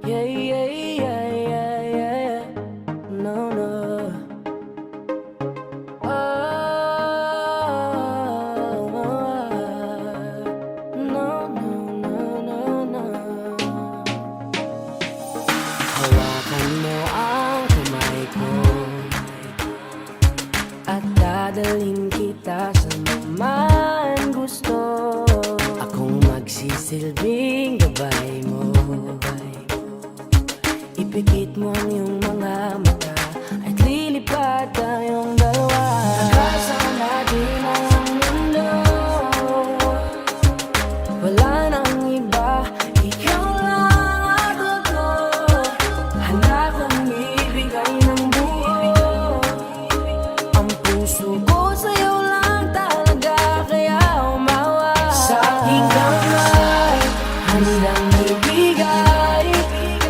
Yeah, yeah, yeah, yeah, yeah. No, no. Oh, no, no, no, no, no. Hawakan mo ang kamay ko at dadalhin kita sa man gusto. Akong magsisilbing gabay mo. Ipikit mo ang iyong mga mata at lilipad tayong dalawa. Kasama natin ang mundo. Wala nang iba, ikaw lang ako to. Handa kong ibigay ng buo. Ang puso ko sa'yo lang talaga, kaya umawa. Sa aking kamay, handang ibigay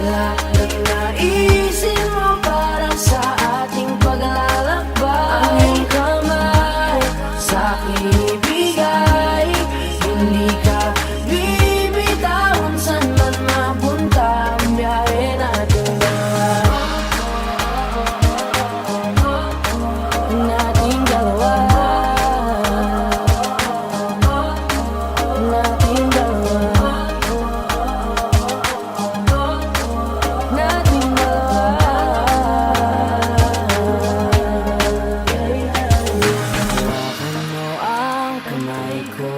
lahat ng naisin mo para sa ating paglalakbay. Ang iyong kamay sa aking ibigay, hindi ka bibitawan saan man mapunta ang biyahe natin dalawa. Nating dalawa. Nating dalawa. Nating dalawa. Hawakan mo ang kamay ko.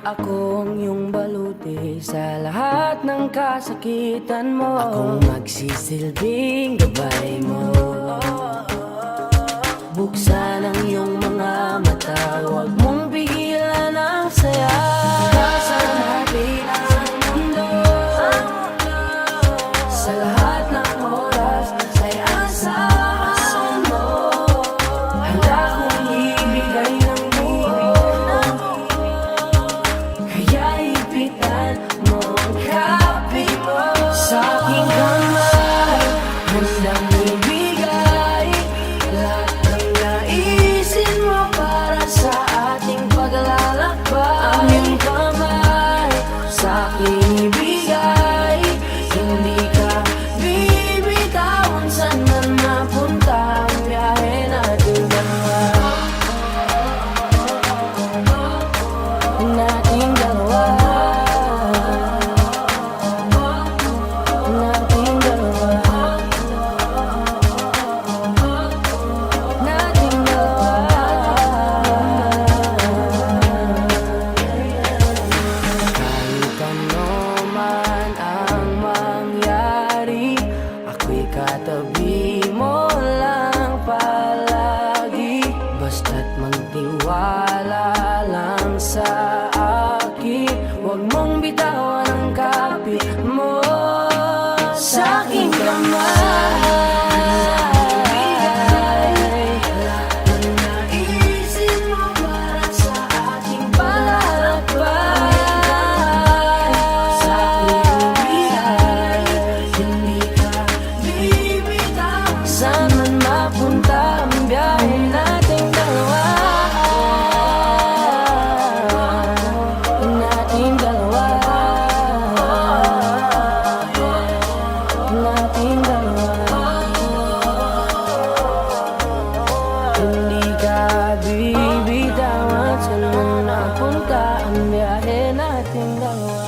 Ako ang iyong baluti sa lahat ng kasakitan mo. Akong magsisilbing gabay mo. Buksan ang iyong mga mata, huwag mong pigilan ang saya. Kasama natin ang mundo. Sa lahat ng oras ay asahan mo. Handa kong ibigay ng buo. Kaya ipitan mo ang kape mo. Sa aking kamay, handang ibigay lahat ng naisin mo para sa ating paglalakbay. Ang iyong kamay sa aking ibigay, hindi ka bibitawan saan man mapunta ang biyahe natin dalawa. Nating dalawa. Nating dalawa. Nating dalawa. Kahit ano man ang mangyari, ako'y katabi mo lang palagi. Basta't magtiwala lang sa akin, huwag mong bitawan ang kapit mo. Sa aking kamay, lahat ng naisin mo para sa ating paglalakbay. Sa aking bigay, hindi ka bibitawan saan man mapunta ang biyahe nating dalawa. Nating dalawa. Nating dalawa. Hindi ka bibitawan saan man napunta ang biyahe nating dalawa.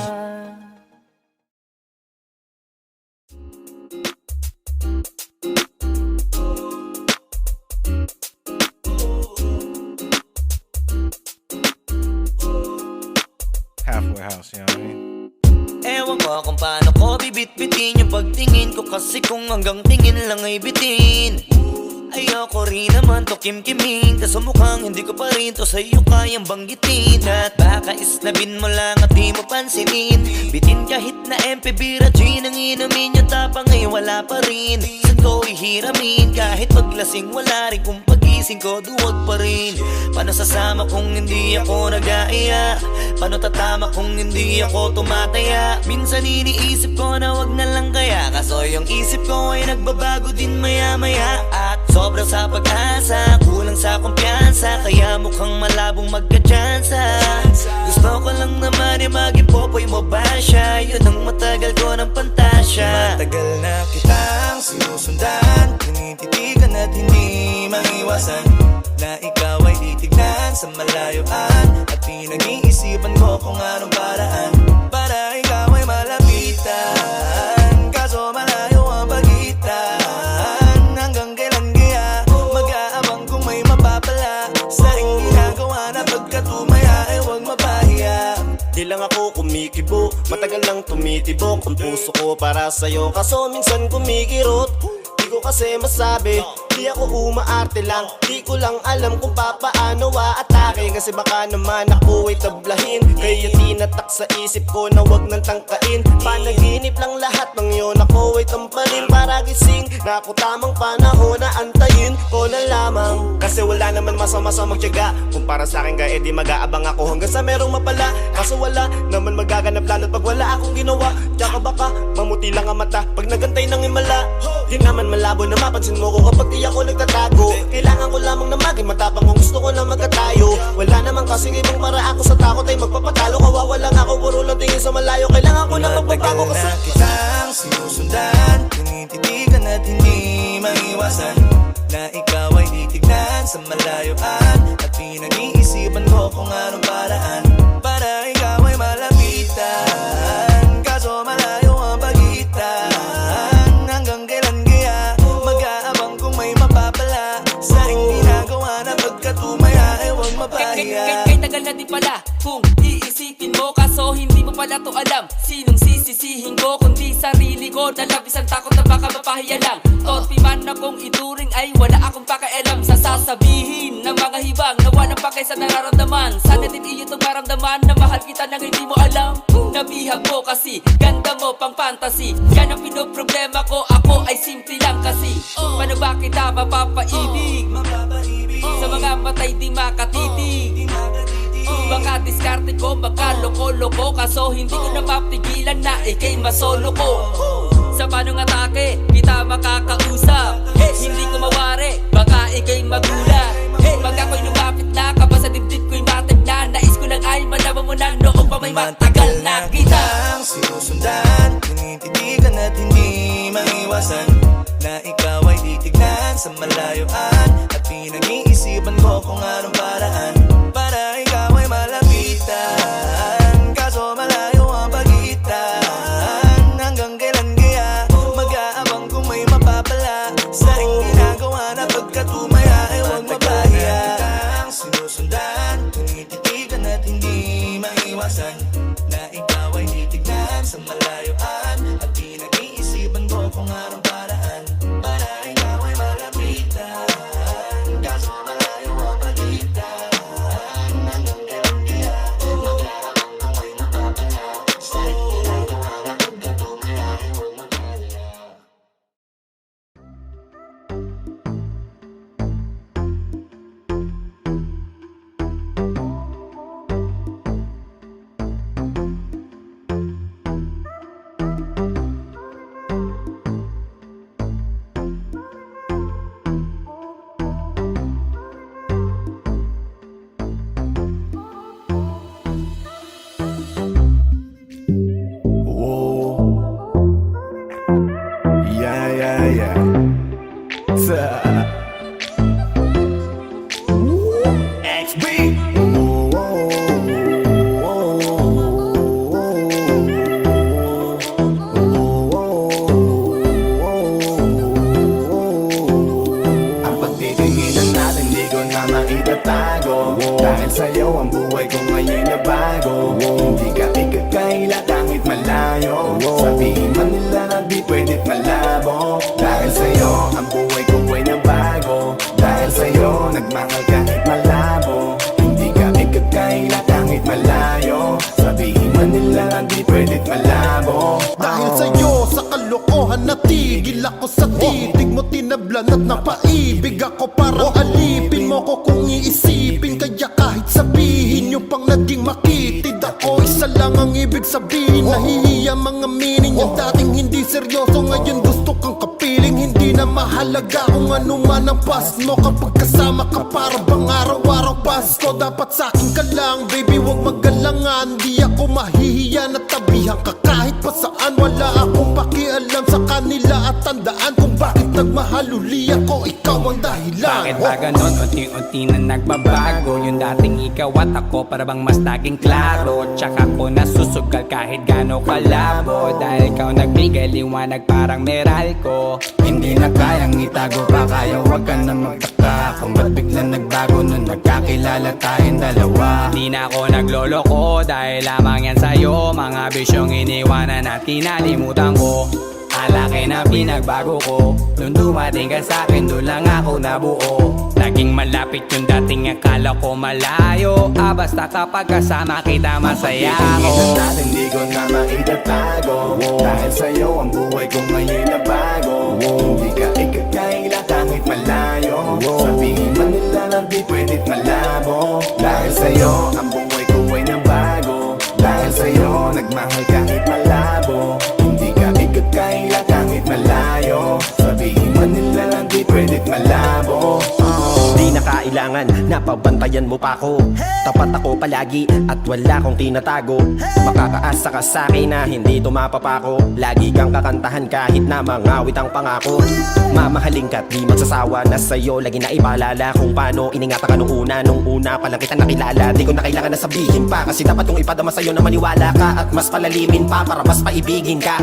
Halfway house, you know what I mean? Ewan ko kung paano ko bibit-bitin yung pagtingin ko, kasi kung hanggang tingin lang ay bitin. Ayoko rin naman to kim-kiming, kaso mukhang hindi ko pa rin to sa'yo kayang banggitin. At baka islabin mo lang at di mo pansinin, bitin kahit na MP Bira Gin ang inumin yung tapang ay wala pa rin. Saan ko ihiramin kahit paglasing wala rin, kung pagising ko duwag pa rin. Paano sasama kung hindi ako nag-aaya? Paano tatama kung hindi ako tumataya? Minsan iniisip ko na wag na lang kaya, kaso yung isip ko ay nagbabago din maya-maya. At Sobrang sa pag-asa, kulang sa kumpiyansa, kaya mukhang malabong magka-tsansa. Gusto ko lang naman mag-ipopoy mo ba siya? Yun ang matagal ko ng pantasya. Matagal na kitang sinusundan, tinititigan at hindi maiwasan na ikaw ay titignan sa malayuan, at pinag-iisipan ko kung anong paraan para ikaw ay malapitan. Kaso malayo ang pagitan, hanggang kailan kaya mag-aabang kung may mapapala sa iyong ginagawa na pagkatumaya ay huwag mapahiya. Di lang ako kumikibo, matagal lang tumitibok ang puso ko para sa'yo, kaso minsan kumikirot. Di ko kasi masabi, di ako umaarte lang, di ko lang alam kung papaano aatake. Kasi baka naman ako ay tablahin, kaya tinatak sa isip ko na wag nang tangkain. Panaginip lang lahat ng yun, ako ay tampalin para gising na ako tamang panahon na antayin ko na lamang. Kasi wala naman masama sa magtiyaga, kung para sa akin kaya di mag-aabang ako hanggang sa merong mapala. Kaso wala naman magaganap lalo't pag wala akong ginawa. Tsaka baka mamuti lang ang mata pag nagantay ng himala. Di naman malabo na mapansin mo ko kapag di ako nagtatago. Kailangan ko lamang na maging matapang kung gusto ko na magkatayo. Wala naman kasing ibang para ako sa takot ay magpapatalo. Kawawa lang ako, puro lang tingin sa malayo. Kailangan ko na magbabago kasi Matagal na kitang sinusundan, tinititigan at hindi maiwasan na ikaw ay titignan sa malayuan, at pinag-iisipan ko kung anong paraan para ikaw ay malapitan. Kaso malayo ang pagitan, hanggang kailan kaya mag-aabang kung may mapapala sa iyong ginagawa na pagkatumaya ay huwag mapahiya. Kay tagal na din pala kung iisipin mo, kaso hindi mo pala to alam. Sinong sisisihin ko kundi sarili ko, na labis ang takot na baka mapahiya lang. Toti man akong ituring ay wala akong pakialam sa sasabihin ng mga hibang na walang pakay sa nararamdaman. Sana din iyo itong maramdaman na mahal kita nang hindi mo alam. Nabihag mo kasi, ganda mo pang fantasy. Yan ang pinoproblema ko, ako ay simple lang kasi. Paano ba kita mapapaibig? Sa mga matay di makatitig. Baka diskarte ko, baka loko-loko, kaso hindi ko na mapigilan na ikay masolo ko. Sa panong atake, kita makakausap. Hindi ko mawari, baka ikay magulat. Pag ako'y lumapit na, kaba sa dibdib ko'y matag na. Nais ko lang ay malaman mo na noong pa may matagal na kita. Sinusundan, tinititigan at hindi maiwasan na ikaw ay titignan sa malayuan, at pinag-iisipan ko kung anong paraan para ikaw ay malapitan. Kaso malayo ang pagitan, hanggang kailan kaya mag-aabang kung may mapapala sa iyong ginagawa na pagkatumaya ay huwag mapahiya. Sinusundan, tinititigan at hindi maiwasan na ikaw ay titignan sa malayuan, at pinag-iisipan ko kung anong paraan para ikaw ay malapitan. Kaso malayo ang pagitan, hanggang kailan kaya mag-aabang kung may mapapala sa iyong ginagawa na pagkatumaya ay huwag mapahiya. Dahil sa'yo ang buhay ko ngayon na bago. Hindi ka ikakaila kahit malayo. Sabihin man nila na di pwed't malabo. Dahil sa'yo ang buhay ko ay nabago. Dahil sa'yo nagmahal kahit malabo. Hindi ka ikakaila kahit malayo. Sabihin man nila na di pwed't malabo. Dahil sa'yo sa kalokohan natigil ako sa titig mo, tinablan at napaibig ako. Parang alipin mo ko kung iisipin. Kaya kahit sabihin nyo pang naging makitid ako, isa lang ang ibig sabihin. Nahihiya mga meaning. Yung dating hindi seryoso ngayon gusto kang kapiling. Hindi na mahal mahalaga kung ano man ang past mo. Kapag kasama ka para bang araw-araw Pasko. Dapat sa'kin ka lang, baby, wag magalangan. Di ako mahihiya na tabihan ka kahit pa saan. Wala akong pakialam sa kanila at tandaan kung bakit nagmahal uli ako. Ikaw ang dahilan. Bakit ba ganon? Unti-unti na nagbabago. Yung dating ikaw at ako para bang mas naging klaro. Tsaka ko nasusugal kahit gano'ng kalabo. Dahil ikaw nagbigay liwanag parang Meralco. Hindi na kayang itago pa kaya wag ka na magtaka kung ba't bigla nagbago nung nagkakilala tayong dalawa. Di na ako nagloloko dahil lamang yan sa'yo. Mga bisyong iniwanan at kinalimutan ko. Alaki na pinagbago ko. Nung dumating ka sa'kin, doon lang ako nabuo. Laging malapit yung dating akala ko malayo. Basta kapag kasama kita masaya ako. Natin di ko na maitatago. Dahil sa'yo ang buhay ko ngayon na bago. Hindi ka ikakaila kahit malayo. Sabihin man nila na di pwedit malabo. Dahil sa'yo ang buhay ko ay nabago. Dahil sa'yo nagmahal kahit malabo. Hindi ka ikakaila kahit malayo. Sabihin man nila na di pwedit malabo. Di na kailangan, napabantayan mo pa ako. Tapat ako palagi at wala kong tinatago. Makakaasa ka sa'kin na hindi tumapapako. Lagi kang kakantahan kahit na mangawit ang pangako. Mamahalin ka't di magsasawa na sa'yo. Lagi na ipaalala kung paano iningatan ka nung una pa lang kita nakilala. Di ko na kailangan na sabihin pa, kasi dapat kong ipadama sa'yo na maniwala ka. At mas palalimin pa para mas paibigin ka.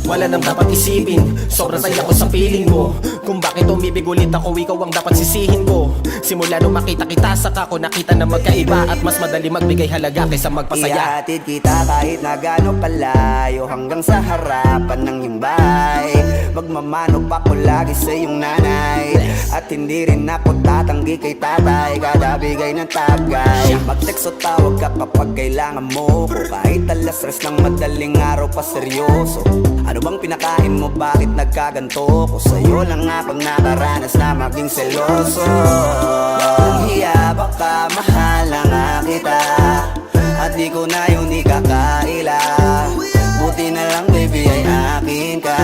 Wala nang dapat isipin, sobrang saya ko sa feeling mo. Kung bakit umibig ulit ako, ikaw ang dapat sisihin ko. Simula nung makita kita, saka ko nakita na magkaiba. At mas madali magbigay halaga kaysa magpasaya. Ihatid kita kahit na gano'ng kalayo, hanggang sa harapan ng iyong bahay. Magmamano pa ko lagi sa iyong nanay. At hindi rin ako tatanggi kay tatay, kada bigay ng tagay. Mag-text o tawag ka kapag kailangan mo ko. Kahit alas stress ng madaling araw pa seryoso. Ano bang pinakain mo, bakit nagkaganto ko? Sa'yo lang ako nakaranas na maging seloso. Kung hiya baka mahala nga kita, at di ko na yun ikakaila. Buti na lang baby ay akin ka,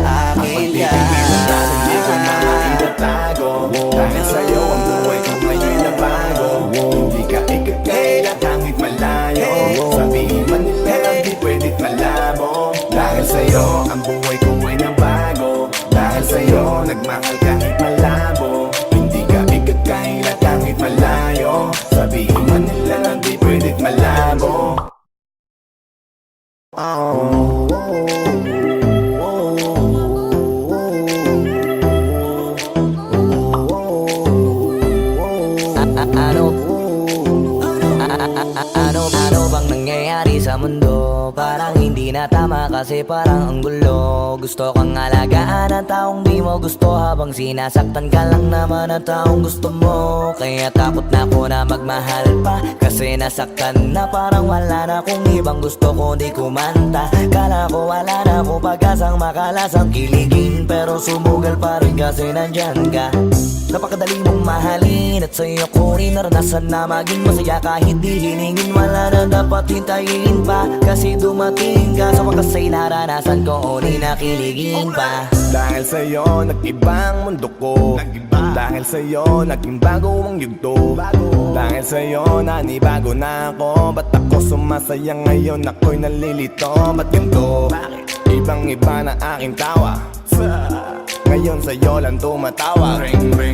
akin ka. Hindi ko na maitatago. Dahil sa'yo ang buhay ko ngayon na bago. Hindi ka ikakaila kahit malayo. Sabihin man nila lang di pwedit malabo. Dahil sa'yo ang buhay ko ay nabago. Dahil sa'yo nagmahal kahit malabo. Hindi ka ikakaila kahit malayo. Sabihin man nila lang di pwedit malabo. Ano bang nangyayari sa mundo? Parang hindi na tama kasi parang ang gulo. Gusto kang alagaan ang taong di mo gusto, habang sinasaktan ka lang naman ang taong gusto mo. Kaya takot na ako na magmahal pa, kasi nasaktan na parang wala na akong ibang gusto kundi kumanta. Kala ko wala na akong pag-asang makalasang kiligin, pero sumugal pa rin kasi nandyan ka. Napakadali mong mahalin at sa'yo ko rin naranasan na maging masaya. Kahit di hiningin wala na dapat hintayin pa, kasi dumating ka sa wakas ay naranasan ko uli na kiligin pa. Dahil sa'yo nag-iba ang mundo ko. Dahil sa'yo naging bago ang yugto. Dahil sa'yo nanibago na ako. Ba't ako sumasaya ngayon, ako'y nalilito? Ba't ganito? Ibang iba na aking tawa. Ngayon sa'yo lang tumatawa.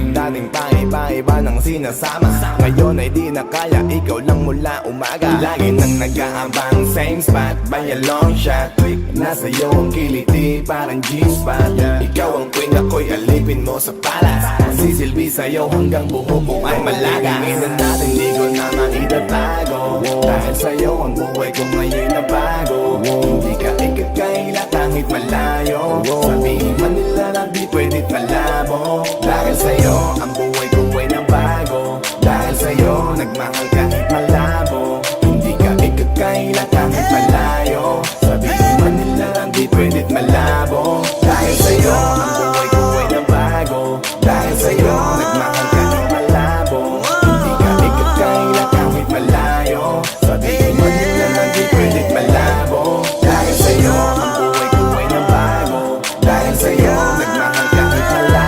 Dating pa iba-iba ng sinasama. Ngayon ay di na kaya, ikaw lang mula umaga. Lagi nang nag-aabang, same spot by a long shot. Nasa iyo ang kiliti, parang G-spot. Ikaw ang queen, ako'y alipin mo sa palas. Sisilbi sa'yo hanggang buho ko ay malaga. Hingin natin di ko na maitatago. Dahil sa'yo ang buhay ko ngayon na bago. Hindi ka ikakaila kahit malayo. Sabihin man nila na di pwedit malabo. Dahil sa'yo ang buhay ko ay nabago. Dahil sa'yo nagmahal kahit malabo. Hindi ka ikakaila kahit malayo. Sabihin man nila lang di pwedit malabo. Dahil sa'yo ang buhay ko ay nabago. Dahil sa'yo nagmahal kahit malabo. Hindi ka ikakaila kahit malayo. Sabihin man nila lang di pwedit malabo. Dahil sa'yo ang buhay ko ay nabago. Dahil sa'yo nagmahal kahit malayo.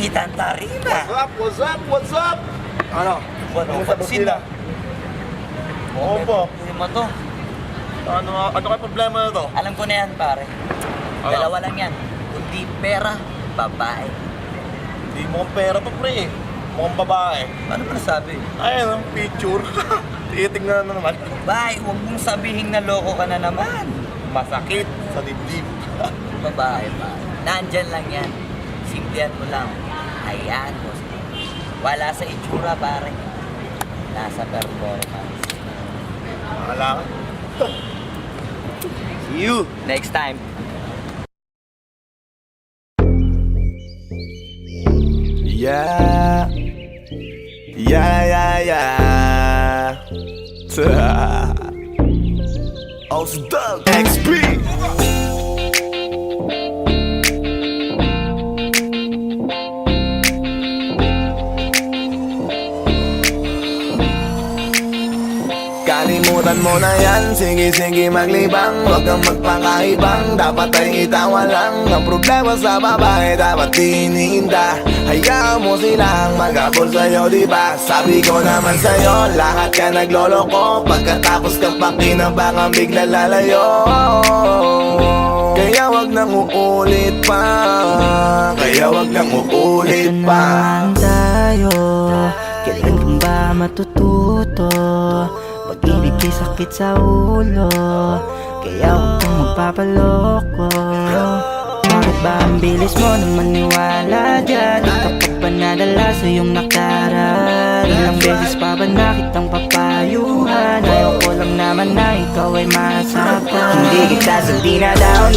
Kainitan tarima. What's up? What's up? Ano? Ano sa pansin na? Oo po. Hindi mo to. Ano kayo problema na to? Alam ko na yan, pare. Dalawa lang yan. Kundi pera, babae. Hindi mo pera to, pre. Mukhang babae. Ano ba nasabi? Ayun, ang picture. Titingnan na naman. Babae, huwag mong sabihin na loko ka na naman. Masakit sa dibdib. Babae pa. Nandyan lang yan. Simplihan mo lang. Ayan, boss. Wala sa itsura, pare. Nasa performance. Wala ka. See you next time. Yeah. Osdog XP. Kalimutan mo na yan, sige maglibang. Huwag kang magpakaibang, dapat ay itawa lang. Ang problema sa babae, dapat tinihinda. Hayaan mo silang maghabol sa'yo, diba? Sabi ko naman sa'yo, lahat ka nagloloko. Pagkatapos kang pakinabangan, bigla lalayo. Kaya wag nang uulit pa. Kaya wag nang uulit Ito pa. naman tayo, kailan kang ba matututo? Pag-ibig ay sakit sa ulo, kaya huwag kang magpapaloko. Bakit ba ang bilis mo na maniwala dyan? Di ka pa ba nadala sa iyong nakaraan? Ilang beses pa ba nakitang papayuhan? Ayaw ko lang naman na ikaw ay masaktan. Hindi kita sabi na down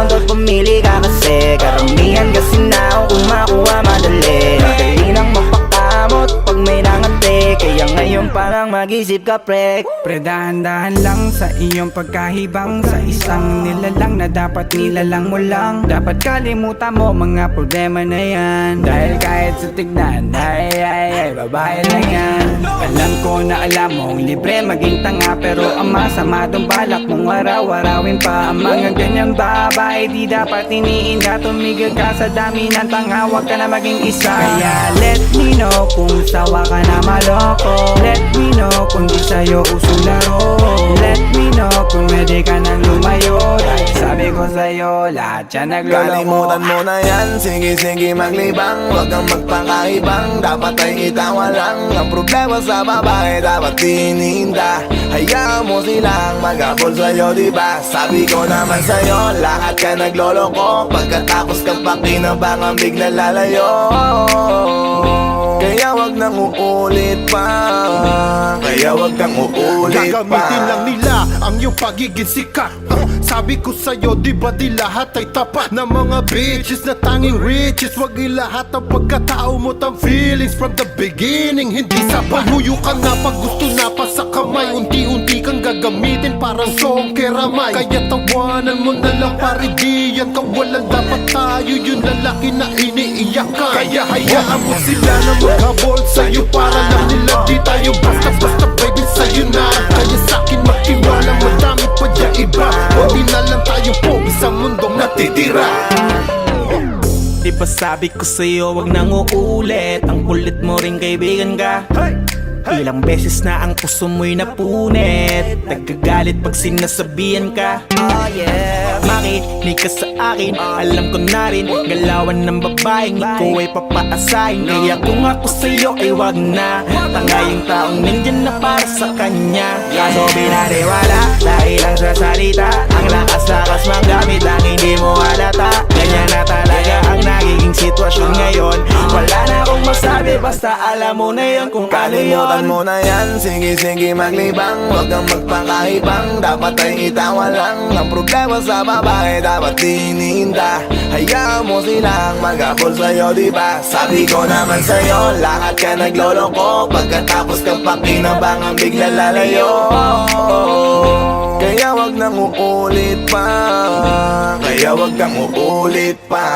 Tot pumili ka kasi karamihan kasi na kung makuha madali. Madali nang mapakamot pag may nangante. Kaya ngayon parang mag-isip ka, pre. Pre, dahan-dahan lang sa iyong pagkahibang. Sa isang nilalang na dapat nilalang mo lang. Dapat kalimutan mo mga problema na yan. Dahil kahit sa tignan, ay, babae lang yan. Alam ko na alam mong libre maging tanga, pero ang masama dong balak mong araw-arawin pa. Ang mga ganyang babae di dapat iniinda. Tumigil ka sa dami ng tanga, huwag ka na maging isa. Kaya let me know kung sawa ka na maloko. Let me know kung di sa'yo uso laro. Let me know kung pwede ka nang lumayo. Dahil sabi ko sa'yo, lahat yan nagloloko. Kalimutan mo na yan, sige maglibang. Huwag kang magpakaibang, dapat ay itawa lang. Ang problema sa babae, dapat tinihinda. Hayaan mo silang maghabol sa'yo, diba? Sabi ko naman sa'yo, lahat ka nagloloko. Pagkatapos kang pakinabangan, bigla lalayo. Kaya wag nang uulit pa. Kaya wag kang uulit pa. Gagamitin lang nila ang iyong pagiging sikat. Sabi ko sa'yo, di ba di lahat ay tapat na mga bitches na tanging riches. Wag ilahat ang pagkatao mo tang feelings from the beginning. Hindi sapat, huyo ka na pag gusto na pa sa kamay. Unti-unti kang gagamitin parang song keramay. Kaya tawanan mo na lang pare, di yan kawalan. Dapat tayo yung lalaki na iniiyakan. Kaya hayaan mo sila na maghabol sa'yo, para lang nila di tayo basta-basta baby sa'yo na. Kaya sa'kin magtiwala, madami pa dyan iba. Hindi na lang tayo po isang mundong natitira. Di ba sabi ko sa'yo wag nang uulit. Ang kulit mo rin kaibigan ka. Ilang beses na ang puso mo'y napunit. Nagkagalit pag sinasabihan ka. Oh yeah. Makinig ka sa akin, alam ko na rin galawan ng babaeng ikaw ay papaasahin. Kaya kung ako sa'yo ay wag na. Tanga yung taong nandyan na para sa kanya. Kaso binariwala dahil lang sa salita. Ang lakas-lakas mang gamit lang hindi mo halata. Ganyan na talaga ang nagiging sitwasyon ngayon. Wala na akong masabi, basta alam mo na yun kung ano yun. Kalimutan mo na yan, sige maglibang. Huwag kang magpakaibang, dapat ay itawa lang. Ang problema sa babae, dapat tinihinda. Hayaan mo silang maghabol sa'yo, diba? Sabi ko naman sa'yo, lahat ka nagloloko. Pagkatapos kang pakinabangan, bigla lalayo. Kaya wag nang uulit pa. Kaya wag kang uulit pa.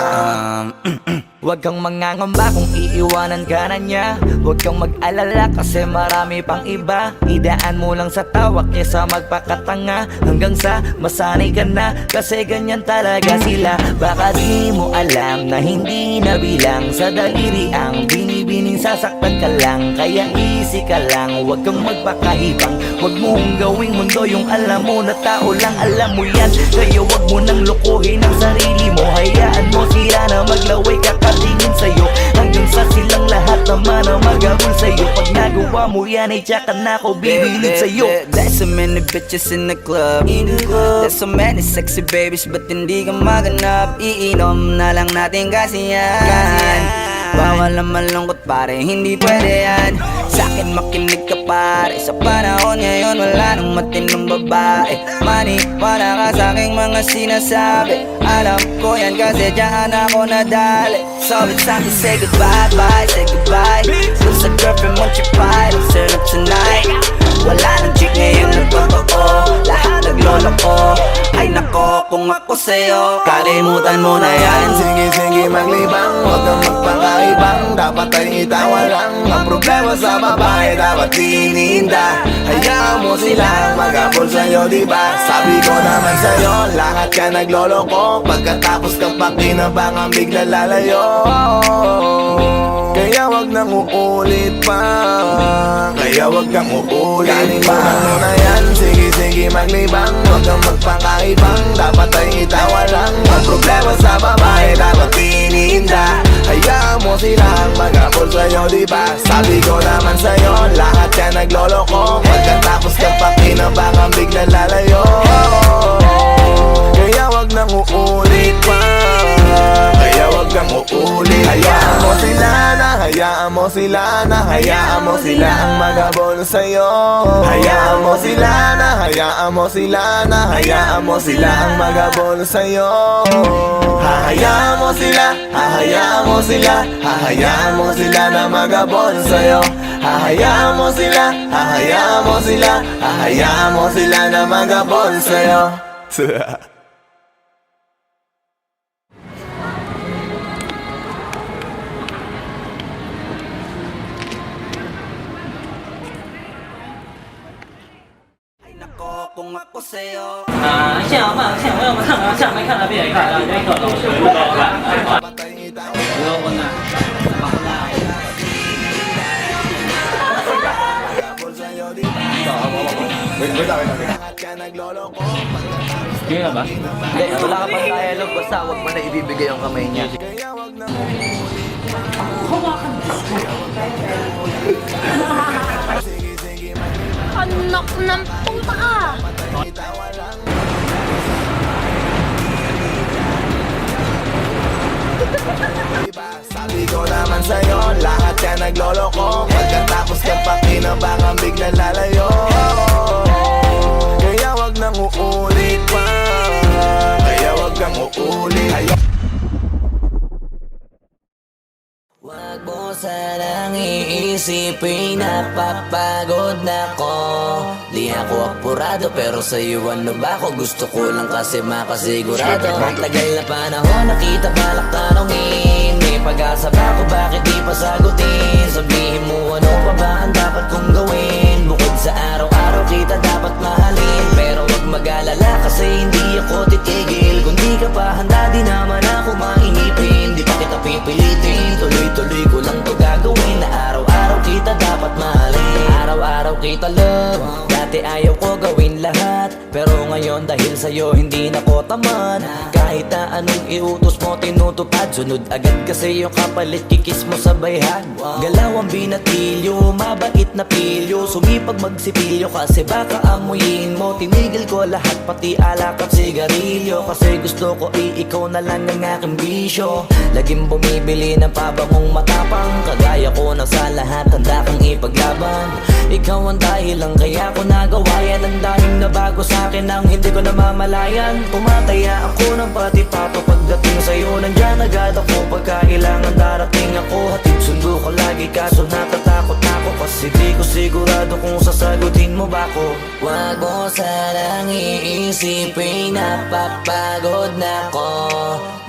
Huwag kang mangangamba kung iiwanan ka na niya. Huwag kang mag-alala kasi marami pang iba. Idaan mo lang sa tawa kesa magpakatanga, hanggang sa masanay ka na, kasi ganyan talaga sila. Baka di mo alam na hindi nabilang sa daliri ang binibining sasaktan ka lang. Kaya easy ka lang, huwag kang magpakahibang. Huwag mong gawing mundo yung alam mo na tao lang alam mo yan. Kaya huwag mo nang lokohin ang sarili mo. Hayaan mo sila na maglaway kakatingin sa'yo, hanggang sa silang lahat naman ang magabol sa'yo. Pag nagawa mo yan ay tsaka na ako bibilid sa'yo. There's so many bitches in the club. There's so many sexy babies, but hindi ka maganap. Iinom na lang natin kasi yan. Bawal ang malungkot pare, hindi pwede yan. Sa'kin makinig ka pare, sa panahon ngayon wala nang matinong babae. Maniwala ka sa'king mga sinasabi, alam ko yan kasi dyan ako nadali. So it's time to say goodbye, bye, say goodbye. Dun sa girlfriend mo chipay, let's turn up tonight. Wala nang chick ngayon na totoo, lahat naglolo ko. Ay nako, kung ako sa'yo, kalimutan mo na yan. Sige maglibang, huwag kang magpakaibang. Dapat ay itawa lang, ang problema sa babae dapat tininda. Hayaan mo silang magabol sa'yo, diba? Sabi ko naman sa'yo, lahat ka nagloloko. Pagkatapos kang pakinabangan, bigla lalayo. Kaya wag nang uulit pa, kaya wag kang uulit pa. Mo na yan, sige maglibang, huwag kang magpakaibang. Dapat ay itawa lang, ang problema sa babae dapat tininda. Hayaan mo silang magabol sa'yo, diba? Sabi ko naman sa'yo, lahat ka nagloloko. Pagkatapos kang pakinabangan, bigla lalayo. Kaya wag nang uulit pa, kaya wag kang uulit. Hayaan mo sila na, hayaan mo sila na, hayaan mo sila ang magabol sa'yo. Hayaan mo sila na, hayaan mo sila na, hayaan mo sila ang magabol sa'yo. Hahayaan mo sila, hahayaan mo sila, hahayaan mo sila na magabol sa'yo. Hahayaan mo sila, hahayaan mo sila, hahayaan mo sila na magabol sa'yo. Kung ako sa'yo, 像没看到别人看到，人可能是不高了。 Hindi na ba? Hindi, wala ka pang dialogue, basta huwag mo na ibibigay yung kamay niya. Anak ng puta ka! Sabi ko naman sa'yo, lahat ka nagloloko. Pagkatapos kang pakinabangan, bigla lalayo. Kaya wag nang uulit pa, kaya wag kang uulit. Wag mo sanang iisipin na papagod na ko. Di ako apurado pero sa'yo ano ba ako? Gusto ko lang kasi makasigurado. Ang tagal na panahon nakita balak tanongin, may pag-asa ba ako bakit di pa sagutin? Sabihin mo ano pa ba ang dapat kong gawin? Bukod sa araw-araw kita dapat mahalin, pero wag mag-alala kasi hindi ako titigil. Kung di ka pa handa di naman ako mainipin. Di pa kita pipilitin, tuloy-tuloy ko lang to gagawin. Na araw-araw kita dapat mahalin, araw-araw kita love. Dati ayaw ko gawin lahat, pero ngayon dahil sa'yo hindi na ko tamad. Kahit na anong iutos mo tinutupad, sunod agad kasi yung kapalit kikis mo sa bayhan. Galaw ang binatilyo, mabait na pilyo, sumipag magsipilyo kasi baka amuyin mo. Tinigil ko lahat pati alak at sigarilyo, kasi gusto ko ikaw na lang ang aking bisyo. Laging bumibili ng pabangong matapang, kagaya ko na sa lahat handa kang ipaglaban. Ikaw ang dahilan kaya ko nagawa yan. Ang daming nabago sa'kin ang hindi ko namamalayan. Tumataya ako ng pati pato pagdating sa'yo. Nandyan agad ako pagkailangan darating ako. Hatid sundo ko lagi kaso natatakot ako kasi di ko sigurado kung sasagutin mo ba ko. Wag mo sanang iisipin na papagod na ko.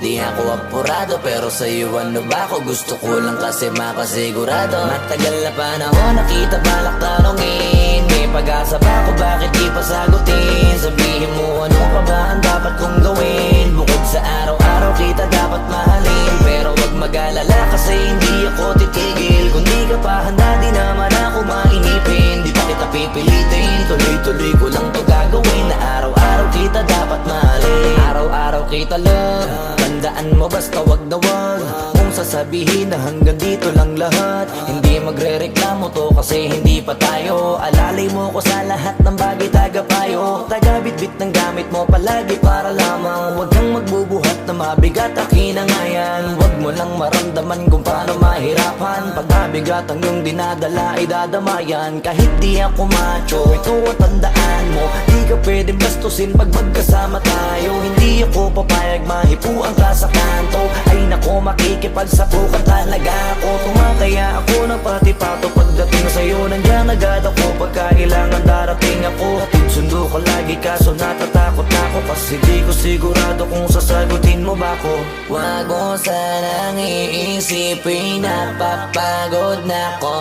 Di ako apurado pero sa'yo ano ba ko? Gusto ko lang kasi makasigurado. Matagal na panahon nakita balak tanongin, may pag-asa ba ko, bakit di pa sagutin? Sabihin mo ano pa ba ang dapat kong gawin? Bukod sa araw-araw kita dapat mahalin, pero wag mag-alala kasi hindi ako titigil. Kung di ka pa handa di naman ako mainipin. Di pa kita pipilitin, tuloy-tuloy ko lang to gagawin. Na araw-araw kita dapat mahalin, araw-araw kita love. Tandaan mo basta wag na wag mong sasabihin na hanggang dito lang lahat. Hindi magre-reklamo to kasi hindi pa tayo. Alalay mo ko sa lahat ng bagay, tagapayo. Taga-bitbit ng gamit mo palagi para lamang. Huwag kang magbubuhat na mabigat, akin na nga yan. Huwag mo lang maramdaman kung paano mahirapan. Pag mabigat ang iyong dinadala ay dadamayan. Kahit di ako macho, ito at tandaan mo, di ka pwedeng bastusin pag magkasama tayo. Hindi ako papayag mahipuan ka sa kanto. Ay nako, makikipagsapukan talaga ako. Tumataya ako ng pati-pato pagdating sa'yo. Nandiyan agad ako pagka kailangan darating ako. Hatid sundo ka lagi kaso natatakot na ako, kasi di ko sigurado kung sasagutin mo ba ko. Wag mo sanang iisipin na papagod na ko.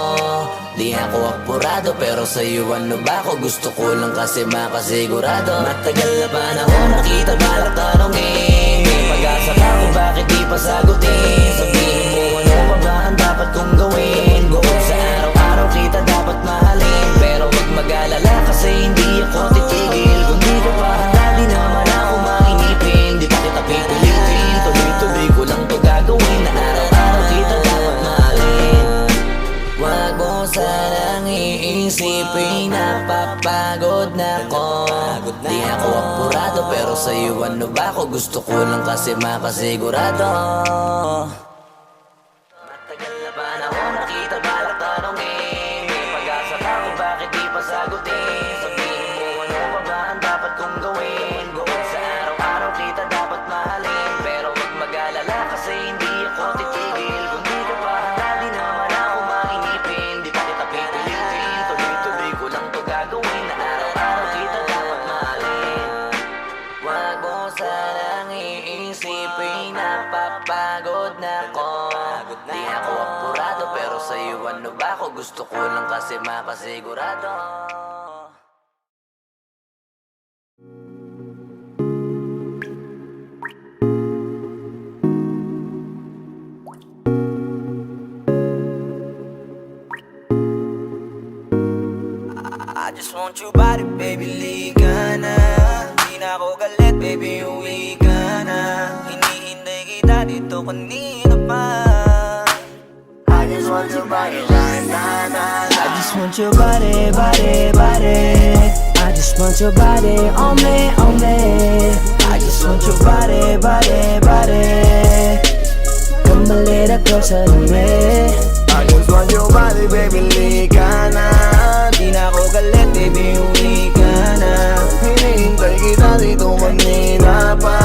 Di ako apurado pero sa'yo ano ba ko? Gusto ko lang kasi makasigurado. Matagal na panahon nakita balak tanongin, may pag-asa ba ko, bakit di pa sagutin? Sabihin mo ano pa ba ang dapat kong gawin? Bukod sa araw-araw kita dapat mahalin, pero wag mag-alala kasi hindi ako titigil. Kung di ka pa handa di naman ako mainipin. Di pa kita pipilitin, tuloy-tuloy ko lang to gagawin. Na araw-araw kita dapat mahalin. Wag mo sanang iisipin na papagod na ko. Di ako apurado pero sa'yo ano ba ko? Gusto ko lang kasi makasigurado. Matagal na panahon nakita balak tanongin, may pag-asa ba ko, bakit di pa sagutin? Sabihin mo ano pa ba ang dapat kong gawin? Bukod sa araw-araw kita dapat mahalin, pero wag mag-alala kasi hindi ako titigil. Kung di ka pa handa di naman ako mainipin. Di pa kita pipilitin, tuloy-tuloy ko lang to gagawin. Na araw-araw kita dapat mahalin. Wag mo sanang iisipin na papagod na ko. Di ako apurado pero sa'yo ano ba ko? Gusto ko lang kasi makasigurado. I just want your body, baby, liga na. Di na ako galit, baby, uwi ka na. Hinihintay kita dito kanina pa. I just want your body right now, nah, I just want your body, body, body. I just want your body on me, on me. I just want your body, body, body. Come a little closer to me. I just want your body, baby, lika na. Di na ako galit, baby, uwi ka na. Hinihintay kita dito kanina pa.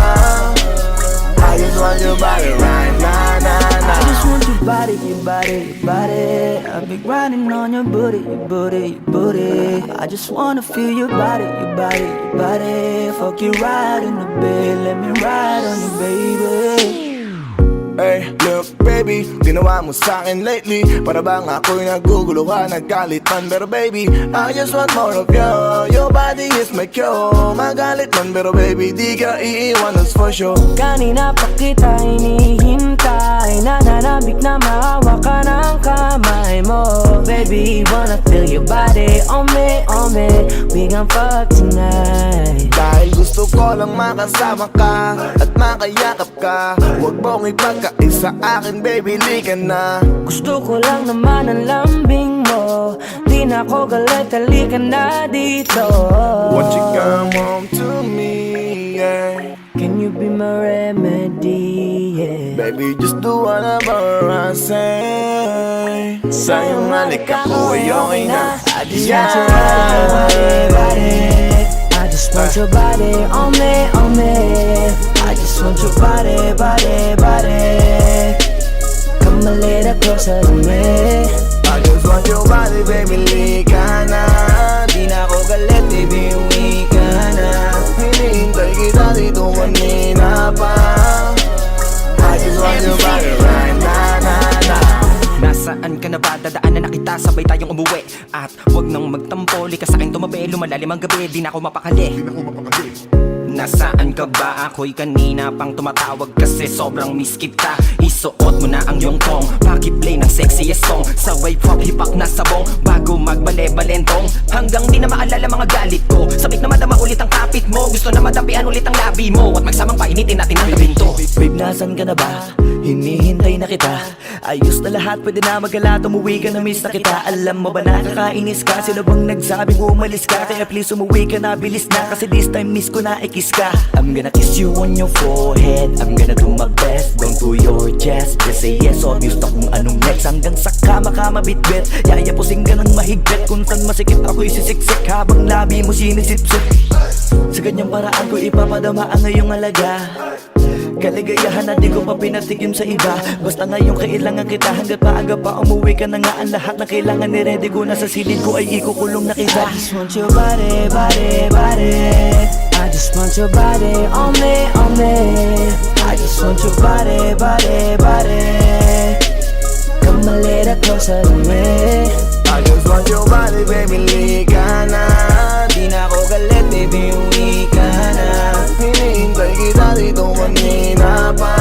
I just want your body right now, nah, nah. I just want your body, your body, your body. I've been grinding on your booty, your booty, your booty. I just wanna feel your body, your body, your body. Fuck you right in the bed, let me ride on you, baby. Hey, look baby, ginawa mo sa'kin lately. Para bang ako'y nagugulo ka, naggalit man. Pero baby, I just want more of you. Your body is my cure. Magalit man pero baby, di ka iiwan, that's for sure. Kanina pa kita hinihintay, nananabik na mahawa ka ng kamay mo. Baby, wanna feel your body on me, on me. We gon' fuck tonight. Dahil gusto ko lang makasama ka at makayakap ka. Huwag mong ipagkaisa akin, baby, lika na. Gusto ko lang naman ang lambing mo. Di na ako galit, halika na dito. Won't you come home to me, yeah. Can you be my remedy, yeah. Baby, just do whatever I say. Sa'yong halik ako ay okay na. I just want your body, body. I just want your body on me, on me. I just want your body, body, body. Come a little closer to me. I just want your body, baby, lika na. Di na ako galit, baby, uwi ka na. Hinihintay kita dito kanina pa. I just want your body right na. Nasaan ka na ba? Dadaanan na kita, sabay tayong umuwi. At wag nang magtampo, lika sa'kin tumabi. Lumalalim ang gabi, di na ako mapakali. Nasaan ka ba? Ako'y kanina pang tumatawag kasi sobrang miss kita. Isuot mo na ang iyong tong, pakiplay ng sexiest song. Sa wave hop, hipak na sabong, bago magbale-balentong. Hanggang di na maalala mga galit ko. Sabik na madama ulit ang kapit mo. Gusto na madapian ulit ang labi mo. At magsamang painitin natin ang gabing to. Babe, nasan ka na ba? Hinihintay na kita. Ayos na lahat, pwede na magala. Umuwi ka na, miss na kita. Alam mo ba nakakainis ka? Sino bang nagsabing umalis ka? Kaya please umuwi ka na, bilis na. Kasi this time miss ko na ikis ka. I'm gonna kiss you on your forehead. I'm gonna do my best, down to your chest. Just say yes, obvious na kung anong next. Hanggang sa kama ka mabitbit. Yayapusing ka ng mahigpit. Kung saan masikip ako'y sisiksik. Habang labi mo sinisipsip. Sa ganyang paraan ko ipapadama ang iyong alaga. Kaligayahan na di ko pa pinatikim sa iba. Basta ngayon kailangan kita. Hanggat maaga pa umuwi ka na nga. Ang lahat na kailangan ni-ready ko. Nasa silid ko ay ikukulong na kita. I just want your body, body, body. I just want your body on me, on me. I just want your body, body, body. Come a little closer to me. I just want your body, baby, lika na. Di na ako galit, baby, uwi ka na. Hinihintay kita dito kanina pa.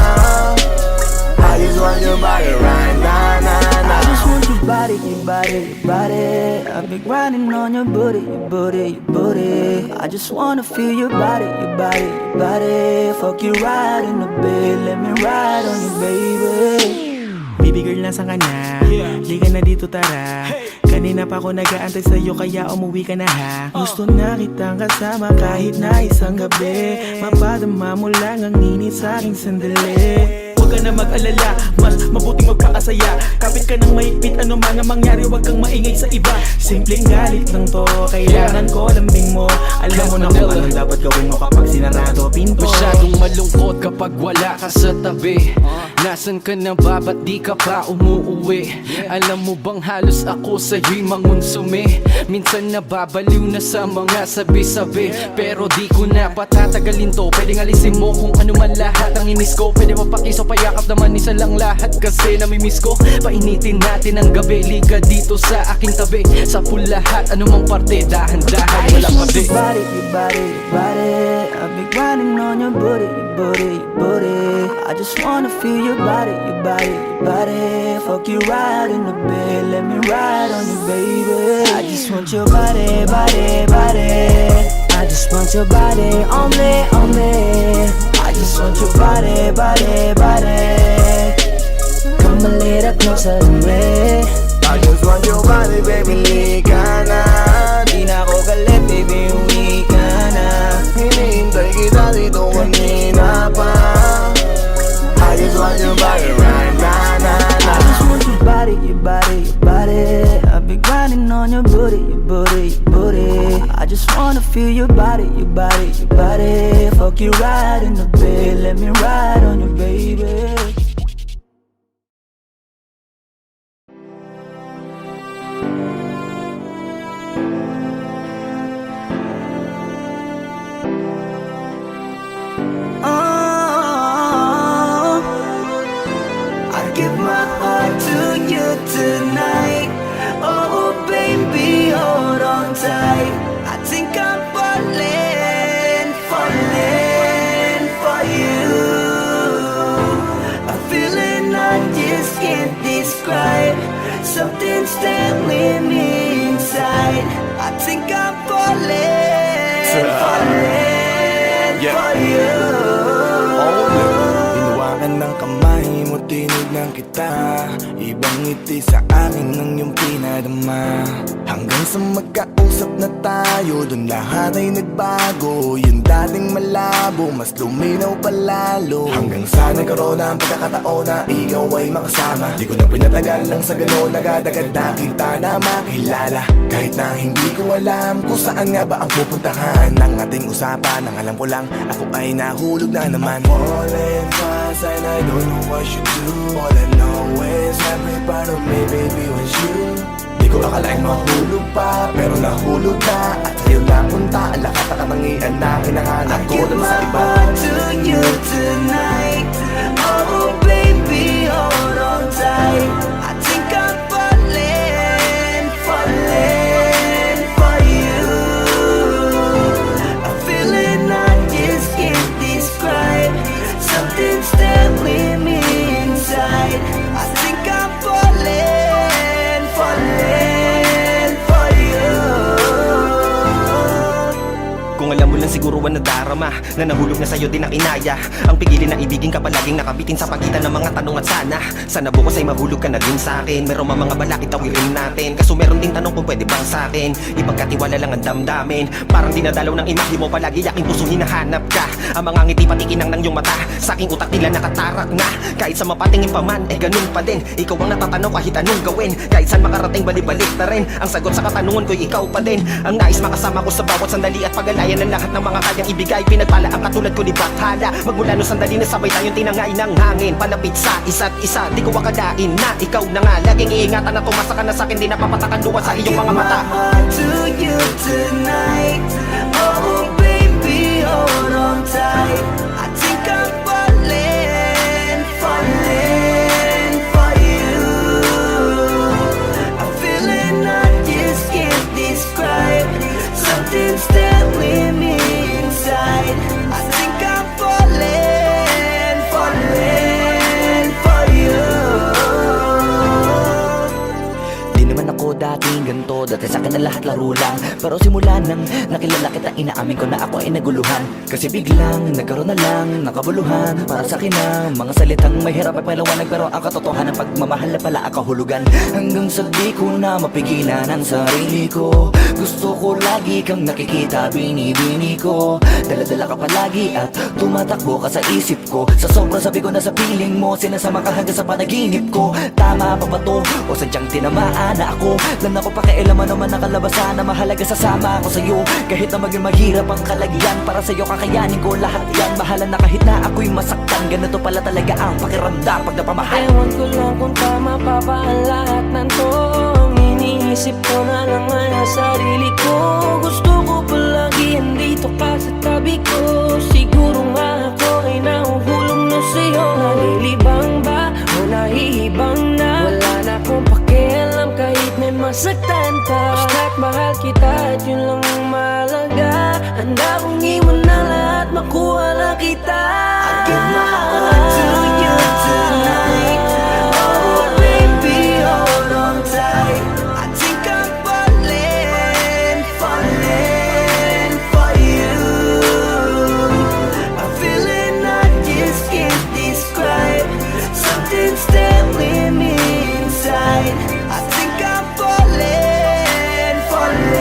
I just want your body right na. I just want your body, your body, your body. I've been grinding on your booty, your booty, your booty. I just wanna feel your body, your body, your body. Fuck you right in the bed, let me ride on you, baby. Baby girl, nasa ka na? Di ka na dito, tara. Kanina pa ako nag-aantay sa'yo, kaya umuwi ka na ha. Gusto na kitang kasama kahit na isang gabi. Mapadama mo lang ang init sa'king sandali. Huwag ka na mag-alala, mas mabuting magpakasaya. Kapit ka ng mahigpit, ano man ang mangyari, huwag kang maingay sa iba. Simpleng galit lang to, kailangan ko lambing mo. Alam mo na kung anong dapat gawin mo kapag sinarado pinto. Masyadong malungkot kapag wala ka sa tabi. Nasaan ka na ba? Ba't di ka pa umuuwi? Alam mo bang halos ako sa'yo'y mangonsume? Minsan nababaliw na sa mga sabi-sabi. Pero di ko na patatagalin to. Pwedeng alisin mo kung ano man lahat ang inis ko. Pwede mapakiso, payakap naman isa lang lahat. Kasi namimiss ko. Painitin natin ang gabi. Liga dito sa aking tabi. Sa full lahat, anumang parte. Dahan-dahan, walang I just want kabi. your body, your body, your body. I've been grinding on your booty, your booty, your booty. I just wanna feel your body, your body, your body. Fuck you right in the bed, let me ride on you, baby. I just want your body, body, body. I just want your body on me, on me. I just want your body, body, body. Come a little closer to me. I just want your body, baby, lika na. Di na ako galit, baby, uwi ka na. Hinihintay kita dito kanina pa. I just want your body right na. I just want your body, your body, your body. I've been grinding on your booty, your booty, your booty. I just wanna feel your body, your body, your body. Fuck you right in the bed, let me ride on you, baby. Give my heart to you tonight. Oh baby, hold on tight. I think I'm falling, falling for you. A feeling I just can't describe. Something's telling me inside. I think I'm falling, falling for you. Hinawakan ng kamay mo, tinignan kita. Ibang ngiti sa akin ng iyong pinadama. Hanggang sa magkausap na tayo, dun lahat ay nagbago. Yung dating malabo, mas luminaw palalo. Hanggang sa nagkaroon na ang pagkakataon na ikaw ay makasama. Di ko na pinatagal lang sa gano'n, nagadagad na kita na makilala. Kahit na hindi ko alam kung saan nga ba ang pupuntahan ng ating usapan. Ang alam ko lang, ako ay nahulog na naman. Falling fast and I don't know what you do. All I know is every part of me, baby, was you. ko akalaing mahulog pa, pero nahulog na. At sa'yo napunta, ang lahat ng katangian na hinahanap ko dun sa iba. To you tonight, oh baby, hold on tight. I think I'm falling for you. A feeling I just can't describe. Something's telling me inside. I think I'm falling for you. Kung alam mo lang siguro ang nadarama na nahulog na sa'yo din ang inaya. Ang pigilin na ibigin ka palaging nakabitin sa pagitan ng mga tanong at sana bukas ay mahulog ka na din sa'kin. Meron mga balakid tawirin natin, kaso meron din tanong kung pwede bang sa'kin ipagkatiwala lang ang damdamin. Parang dinadalaw ng imahe mo, palagi aking puso hinahanap ka. Ang mga ngiti pati kinang ng iyong mata, sa aking utak nila nakatarak na. Kahit sa mapatingin pa man, ganun pa din. Ikaw ang natatanaw kahit anong gawin. Kahit saan makarating balibalik na rin. Ang sagot sa katanungan ko'y ikaw pa din. Ang nais makasama ko sa bawat sandali at pag-alayan ng lahat ng mga kayang ibigay. Pinagpala ang katulad ko ni Bathala. Magmula no sandali na sabay tayong tinangay ng hangin. Palapit sa isa't isa, di ko akalain na ikaw na nga. Laging iingatan na tumasa ka na sa'kin, di napapatakan luwa sa iyong mga mata. To you tonight, oh baby, hold on tight. I think I'm falling for you. A feeling I just can't describe. Something's telling me inside. I think I'm falling for you. Di naman ako dating ganito, dati sa'kin na lahat laro lang. Pero simula nang nakilala kita, inaamin ko na ako ay naguluhan. Kasi biglang nagkaroon na lang nakabuluhan. Para sa'kin ang mga salitang may hirap ay paliwanag, pero ang katotohanan pagmamahal na pala ang kahulugan. Hanggang sa di ko na mapigilan ang sarili ko. Gusto ko lagi kang nakikita, binibini ko. Dala-dala ka palagi at tumatakbo ka sa isip ko. Sa sobrang sabi ko na sa piling mo, sinasama ka hanggang sa panaginip ko. Tama pa ba to? O sadyang tinamaan na ako? Lan ako pakialaman naman nakalabasan na mahalaga sasama ako sa'yo. Kahit na maging maghirap ang kalagyan, para sa'yo kakayanin ko lahat yan. Mahalan na kahit na ako'y masaktan, ganito pala talaga ang pakiramdam pag napamahal. Ewan ko lang kung tama pa ba ang lahat ng to. Ang iniisip ko na lang ay ang sarili ko. Gusto ko palagi andito ka sa tabi ko. Siguro nga ako ay nahuhulog na sa'yo. Nalilibang ba o nahihibang na? Wala na akong pakialam kahit may masaktan pa. Basta't mahal kita at yun lang ang mahalaga. Handa kong iwan na lahat, makuha lang kita. I give my heart to you tonight. Oh baby, hold on tight. I think I'm falling for you. A feeling I just can't describe. Something's telling me inside. I think I'm falling for you.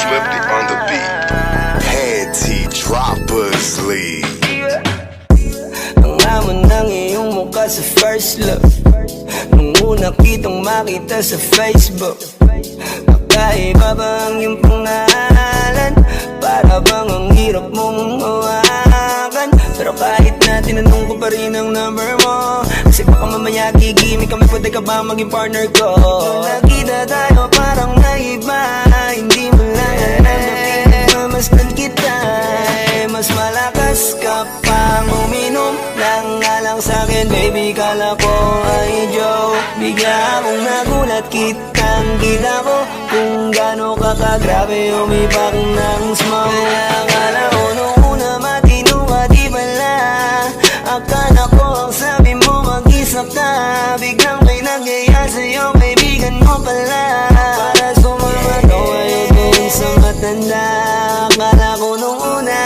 Flipped it on the beat. Panty Droppers League. Ang hamon ng iyong mukha sa first look. Nung una kitang makita sa Facebook, nakaiba ba ang iyong pangalan? Para bang ang hirap mong hawakan? Pero kahit na tinanong ko pa rin ang number mo, kasi baka mamaya gigimik kami, pwede ka ba maging partner ko? Kung nakita tayo parang naiba, hindi mo lang alam na pinagmamasdan kita. Mas Malakas ka pang uminom Nang alang sa'kin baby kala ko ay joke Bigla akong nagulat kitang kita ko Kung gano'n ka kagrabe umipak ng smoke Akala ko nung una matino ka di pala Akala ko ang sabi mo mag-isa ka Biglang may nagaya sa'yo kaibigan mo pala Para sumama ko ngayon dun sa matanda Akala ko nung una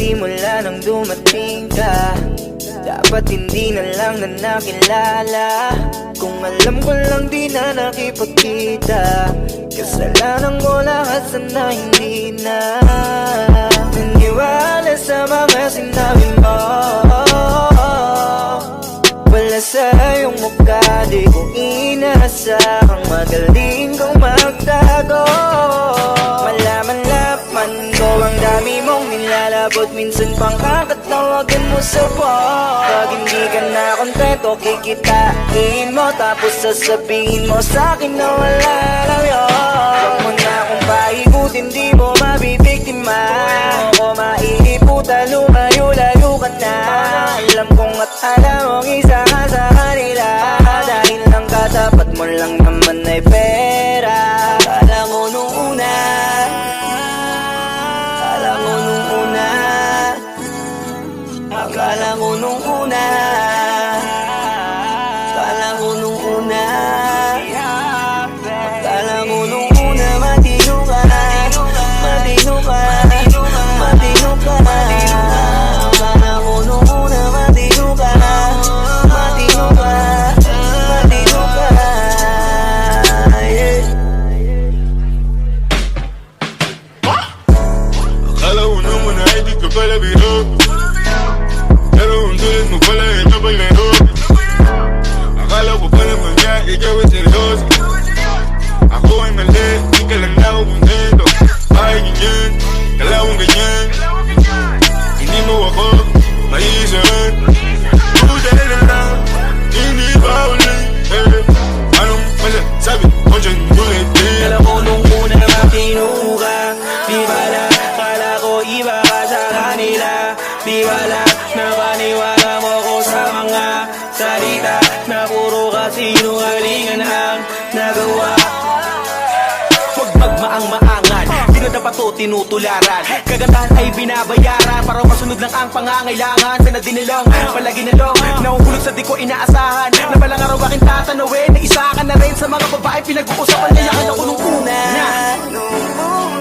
simula nang dumating ka Dapat hindi na lang na nakilala Kung alam ko lang di na nakipagkita Kasalanan ko lahat sana hindi na Naniwala sa mga sinabi mo Wala sa iyong mukha di ko inasahang magaling kong magtago Malaman-laman ko ang dami mong nilalabot Minsan pang kakatawagan mo sa phone Pag hindi ka na kontento kikitain mo Tapos sasabihin mo sa'kin na wala lang yun Huwag mo na akong paikutin di mo mabibiktima Huwag mo maiiputa lumayo-layo ka na Alam kong at alam mong isa ka sa kanila Dahil lang katapat mo lang naman ay pera Akala ko nung una Akala ko nung una Akala ko nung una Akala ko nung una Akala ko nung una matino ka Matino ka Matino ka Akala ko nung una matino ka Matino ka Matino ka yeah. Akala ko naman ay di ka pala biro Pero ang tulad mo pala ito paglaro Akala ko pa naman niya ikaw ay seryoso Ako ay mali, di ka lang na ako kontento Ay ganyan, kalawang ganyan Hindi mo ako maiisan Buta na lang, hindi pa ulit Anong masasabi mo dyan ulit Kala ko nung una matino ka Di bala, kala ko iba ka sa kanila Di bala, napaniwala mo ko sa mga salita Na puro kasinungalingan ang nagawa Huwag magmaang-maangan, di na dapat to tinutularan Kagandahan ay binabayaran, para masunod lang ang pangangailangan Sana dinilang, palagi na lang, nahuhulog sa di ko inaasahan Na balang araw aking tatanawin, na isa ka na rin sa mga babae pinag-uusapan Kaya ka na ko nung una Nung